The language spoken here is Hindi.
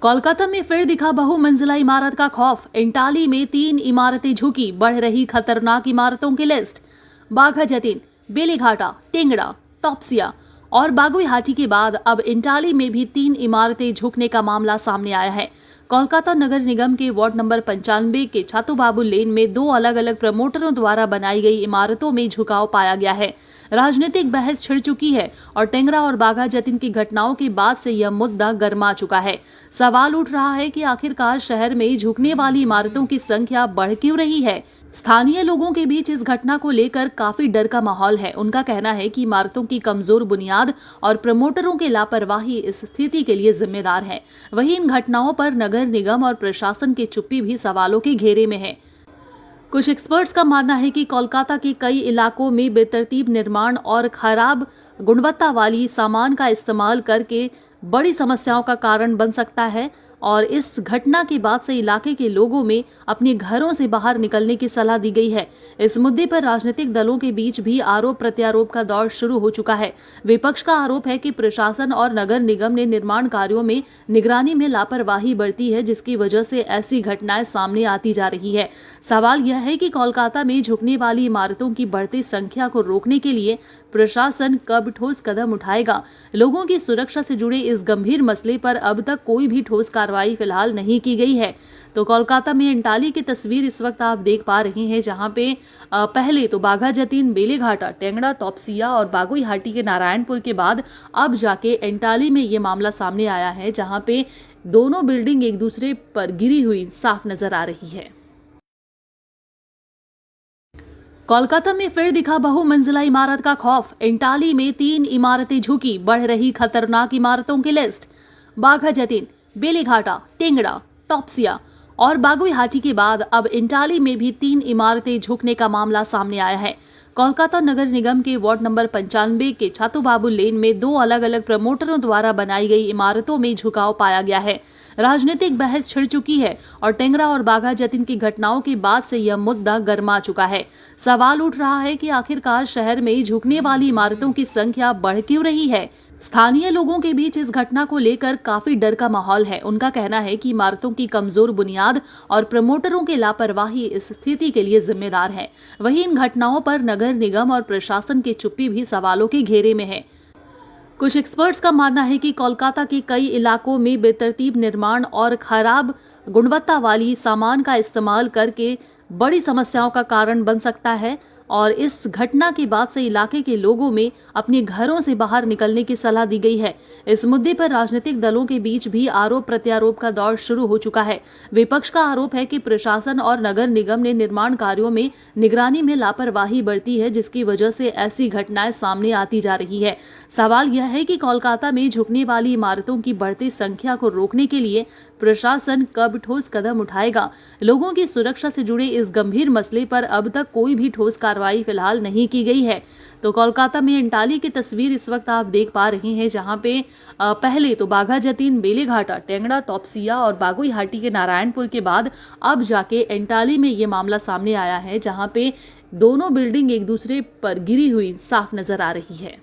कोलकाता में फिर दिखा बहुमंजिला इमारत का खौफ। इंटाली में 3 इमारतें झुकी, बढ़ रही खतरनाक इमारतों की लिस्ट। बाघा जतीन, बेलीघाटा, टेंगड़ा, तोपसिया और बागुईहाटी के बाद अब इंटाली में भी 3 इमारतें झुकने का मामला सामने आया है। कोलकाता नगर निगम के वार्ड नंबर 95 के छातूबाबू लेन में 2 अलग अलग प्रमोटरों द्वारा बनाई गई इमारतों में झुकाव पाया गया है। राजनीतिक बहस छिड़ चुकी है और टेंगड़ा और बाघा जतीन की घटनाओं के बाद से यह मुद्दा गर्मा चुका है। सवाल उठ रहा है कि आखिरकार शहर में झुकने वाली इमारतों की संख्या बढ़ क्यों रही है। स्थानीय लोगों के बीच इस घटना को लेकर काफी डर का माहौल है। उनका कहना है कि इमारतों की कमजोर बुनियाद और प्रमोटरों की लापरवाही इस स्थिति के लिए जिम्मेदार है। वहीं इन घटनाओं पर नगर निगम और प्रशासन की चुप्पी भी सवालों के घेरे में है। कुछ एक्सपर्ट्स का मानना है कि कोलकाता के कई इलाकों में बेतरतीब निर्माण और खराब गुणवत्ता वाली सामान का इस्तेमाल करके बड़ी समस्याओं का कारण बन सकता है और इस घटना के बाद से इलाके के लोगों में अपने घरों से बाहर निकलने की सलाह दी गई है। इस मुद्दे पर राजनीतिक दलों के बीच भी आरोप प्रत्यारोप का दौर शुरू हो चुका है। विपक्ष का आरोप है कि प्रशासन और नगर निगम ने निर्माण कार्यों में निगरानी में लापरवाही बरती है, जिसकी वजह से ऐसी घटनाएं सामने आती जा रही है। सवाल यह है कि कोलकाता में झुकने वाली इमारतों की बढ़ती संख्या को रोकने के लिए प्रशासन कब ठोस कदम उठाएगा। लोगों की सुरक्षा से जुड़े इस गंभीर मसले पर अब तक कोई भी ठोस कार्रवाई फिलहाल नहीं की गई है। तो कोलकाता में इंटाली की तस्वीर इस वक्त आप देख पा रहे हैं, जहां पे पहले तो बाघा जतीन, बेलीघाटा, टेंगड़ा, तोपसिया और बागुईहाटी के नारायणपुर के बाद अब जाके इंटाली में ये मामला सामने आया है, जहां पे दोनों बिल्डिंग एक दूसरे पर गिरी हुई साफ नजर आ रही है। कोलकाता में फिर दिखा बहुमंजिला इमारत का खौफ। इंटाली में 3 इमारतें झुकी, बढ़ रही खतरनाक इमारतों की लिस्ट। बाघा जतीन, बेलीघाटा, टेंगड़ा, तोपसिया और बागुईहाटी के बाद अब इंटाली में भी 3 इमारतें झुकने का मामला सामने आया है। कोलकाता नगर निगम के वार्ड नंबर 95 के छातूबाबू लेन में 2 अलग अलग प्रमोटरों द्वारा बनाई गई इमारतों में झुकाव पाया गया है। राजनीतिक बहस छिड़ चुकी है और टेंगड़ा और बाघा जतीन की घटनाओं के बाद से यह मुद्दा गर्मा चुका है। सवाल उठ रहा है कि आखिरकार शहर में झुकने वाली इमारतों की संख्या बढ़ क्यों रही है। स्थानीय लोगों के बीच इस घटना को लेकर काफी डर का माहौल है। उनका कहना है कि इमारतों की कमजोर बुनियाद और प्रमोटरों की लापरवाही इस स्थिति के लिए जिम्मेदार है। वहीं इन घटनाओं पर नगर निगम और प्रशासन की चुप्पी भी सवालों के घेरे में है। कुछ एक्सपर्ट्स का मानना है कि कोलकाता के कई इलाकों में बेतरतीब निर्माण और खराब गुणवत्ता वाली सामान का इस्तेमाल करके बड़ी समस्याओं का कारण बन सकता है और इस घटना के बाद से इलाके के लोगों में अपने घरों से बाहर निकलने की सलाह दी गई है। इस मुद्दे पर राजनीतिक दलों के बीच भी आरोप प्रत्यारोप का दौर शुरू हो चुका है। विपक्ष का आरोप है कि प्रशासन और नगर निगम ने निर्माण कार्यों में निगरानी में लापरवाही बरती है, जिसकी वजह से ऐसी घटनाएं सामने आती जा रही है। सवाल यह है कि कोलकाता में झुकने वाली इमारतों की बढ़ती संख्या को रोकने के लिए प्रशासन कब ठोस कदम उठाएगा। लोगों की सुरक्षा से जुड़े इस गंभीर मसले पर अब तक कोई भी ठोस कार्रवाई फिलहाल नहीं की गई है। तो कोलकाता में इंटाली की तस्वीर इस वक्त आप देख पा रहे हैं, जहां पे पहले तो बाघा जतीन, बेलीघाटा, टेंगड़ा, तोपसिया और बागुईहाटी के नारायणपुर के बाद अब जाके इंटाली में ये मामला सामने आया है, जहां पे दोनों बिल्डिंग एक दूसरे पर गिरी हुई साफ नजर आ रही है।